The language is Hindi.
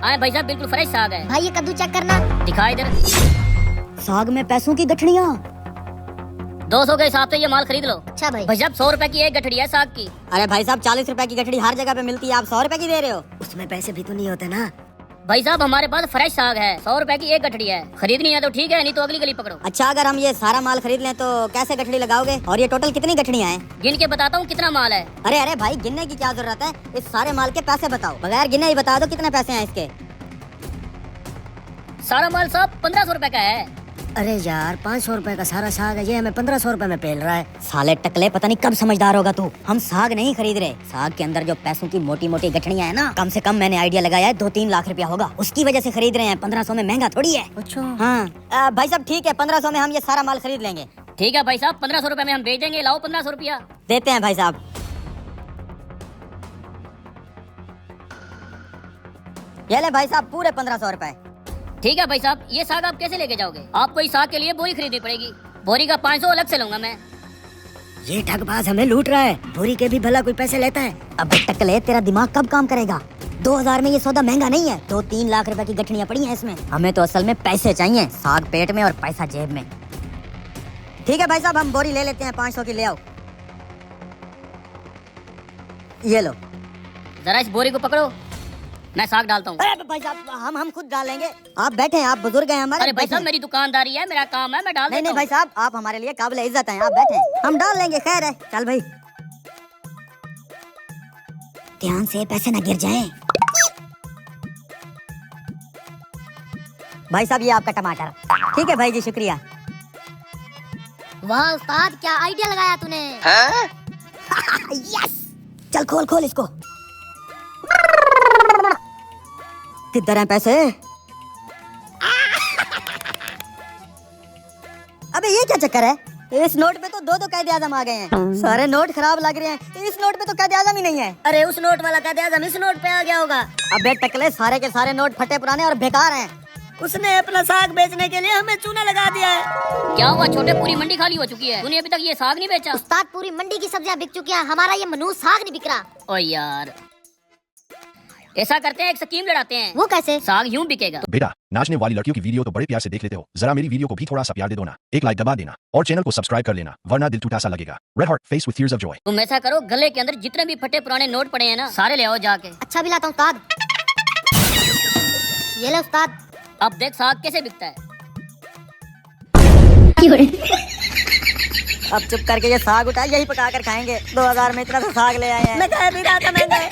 हाँ भाई साहब बिल्कुल फ्रेश साग है। भाई ये कद्दू चेक करना। दिखा इधर। साग में पैसों की गठड़ियाँ। 200 के हिसाब से ये माल खरीद लो। अच्छा भाई। भाई साहब 100 रुपए की एक गठड़ी है साग की। अरे भाई साहब 40 रुपए की गठड़ी हर जगह पे मिलती है, आप 100 रुपए की दे रहे हो? उसमें पैसे भी तो नहीं होते ना। भाई साहब हमारे पास फ्रेश साग है, 100 रुपए की एक गठड़ी है। खरीदनी है तो ठीक है, नहीं तो अगली गली पकड़ो। अच्छा, अगर हम ये सारा माल खरीद लें तो कैसे गठड़ी लगाओगे? और ये टोटल कितनी गठड़ियाँ हैं? गिन के बताता हूँ कितना माल है। अरे अरे भाई, गिनने की क्या जरूरत है? इस सारे माल के पैसे बताओ, बगैर गिने ही बता दो कितने पैसे हैं इसके। सारा माल साहब 1500 रुपए का है। अरे यार, 500 रुपए का सारा साग है, ये हमें 1500 रुपए में पेल रहा है। साले टकले, पता नहीं कब समझदार होगा तू। हम साग नहीं खरीद रहे, साग के अंदर जो पैसों की मोटी मोटी गठड़ियाँ है ना, कम से कम मैंने आइडिया लगाया है 2-3 लाख रुपया होगा, उसकी वजह से खरीद रहे हैं। 1500 में महंगा थोड़ी है। अच्छा हाँ भाई साहब ठीक है, 1500 में हम ये सारा माल खरीद लेंगे। ठीक है भाई साहब, 1500 रुपए में हम भेज देंगे। लाओ 1500 रुपया। देते हैं भाई साहब। ये ले भाई साहब, पूरे 1500 रुपए। ठीक है भाई साहब, ये साग आप कैसे लेके जाओगे? आपको इस साग के लिए बोरी खरीदनी पड़ेगी। बोरी का 500 अलग से लूंगा मैं। ये ठगबाज हमें लूट रहा है, बोरी के भी भला कोई पैसे लेता है। अबे टकले, तेरा दिमाग कब काम करेगा? 2000 में ये सौदा महंगा नहीं है, 2-3 लाख रुपए की गठड़ियाँ पड़ी हैं इसमें। हमें तो असल में पैसे चाहिए, साग पेट में और पैसा जेब में। ठीक है भाई साहब, हम बोरी ले लेते हैं, 500 की ले आओ। ये लो। जरा इस बोरी को पकड़ो, मैं साग डालता हूँ। अरे भाई साहब, हम खुद डालेंगे। आप बैठे हैं, आप बुजुर्ग हैं हमारे। अरे भाई साहब मेरी दुकानदारी है, मेरा काम है, मैं डाल देता नहीं हूँ। भाई साहब, आप हमारे लिए काबिल इज्जत हैं, आप बैठे, हम डाल लेंगे। खैर है, चल भाई। ध्यान से, पैसे ना गिर जाएं। भाई साहब ये आपका टमाटर। ठीक है भाई जी, शुक्रिया। वाह उस्ताद, क्या आइडिया लगाया तूने। यस, चल खोल खोल इसको। किधर हैं पैसे? अबे ये क्या चक्कर है? इस नोट पे तो 2 कैद आजम आ गए हैं। सारे नोट खराब लग रहे हैं, इस नोट पे तो कैद आजम ही नहीं है। अरे उस नोट वाला कैद आजम इस नोट पे आ गया होगा। अबे टकले, सारे के सारे नोट फटे पुराने और बेकार हैं। उसने अपना साग बेचने के लिए हमें चूना लगा दिया है। क्या हुआ छोटे, पूरी मंडी खाली हो चुकी है, तूने अभी तक ये साग नहीं बेचा? उस्ताद पूरी मंडी की सब्जियां बिक चुकी हैं, हमारा ये मनूस साग नहीं बिक रहा। ओ यार, ऐसा करते हैं, एक स्कीम लड़ाते हैं। वो कैसे? साग यूं बिकेगा। बेटा, नाचने वाली लड़कियों की वीडियो तो बड़े प्यार से देख लेते हो, जरा मेरी वीडियो को भी थोड़ा सा प्यार दे दो ना। एक लाइक दबा देना और चैनल को सब्सक्राइब कर लेना, वरना दिल टूटा सा लगेगा। Red heart face with tears of Joy. तुम ऐसा करो, गले के अंदर जितने भी फटे पुराने नोट पड़े हैं ना, सारे ले आओ जाके। अच्छा भी लाता हूँ उस्ताद। ये ले उस्ताद। अब देख साग कैसे बिकता है। अब चुप करके ये साग उठा, यही पका कर खाएंगे। 2000 में इतना सा साग ले आए हैं। मैं कह भी रहा था महंगा है।